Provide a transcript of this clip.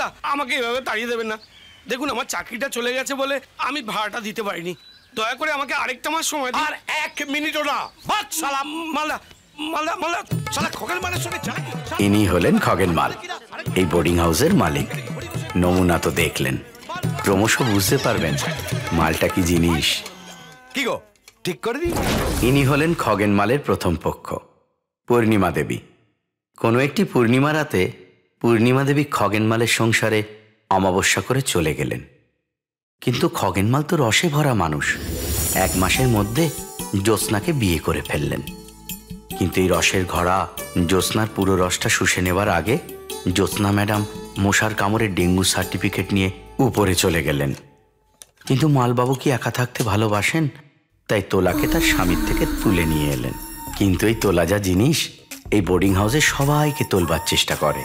মালদা, আমাকে এভাবে তাড়িয়ে দেবেন না। দেখুন, আমার চাকরিটা চলে গেছে বলে আমি ভাড়াটা দিতে পারিনি। দয়া করে আমাকে আরেকটা মাস সময় দিন। আর 1 মিনিটও না। বাদ শালা। মালদা মালদা মালদা শালা খগেন মালের সঙ্গে যায়। ইনি হলেন খগেন মাল, এই বোর্ডিং হাউসের মালিক। নমুনা তো দেখলেন, ক্রমশ বুঝতে পারবেন মালটা কি জিনিস। কি গো, ঠিক করে দিই? ইনি হলেন খগেন মালের প্রথম পক্ষ, পূর্ণিমা দেবী। কোনো একটি পূর্ণিমা রাতে পূর্ণিমা দেবী খগেন মালের সংসারে অমাবস্যা করে চলে গেলেন। কিন্তু খগেন মাল তো রসে ভরা মানুষ, 1 মাসের মধ্যে জ্যোৎস্নাকে বিয়ে করে ফেললেন। কিন্তু এই রসের ঘোড়া জ্যোৎস্নার পুরো রসটা শুষে নেবার আগে জ্যোৎস্না ম্যাডাম মশার কামড়ে ডেঙ্গু সার্টিফিকেট নিয়ে উপরে চলে গেলেন। কিন্তু মালবাবু কি একা থাকতে ভালোবাসেন, তাই তোলাকে তার স্বামীর থেকে তুলে নিয়ে এলেন। কিন্তু এই তোলা যা জিনিস, এই বোর্ডিং হাউসে সবাইকে তোলবার চেষ্টা করে।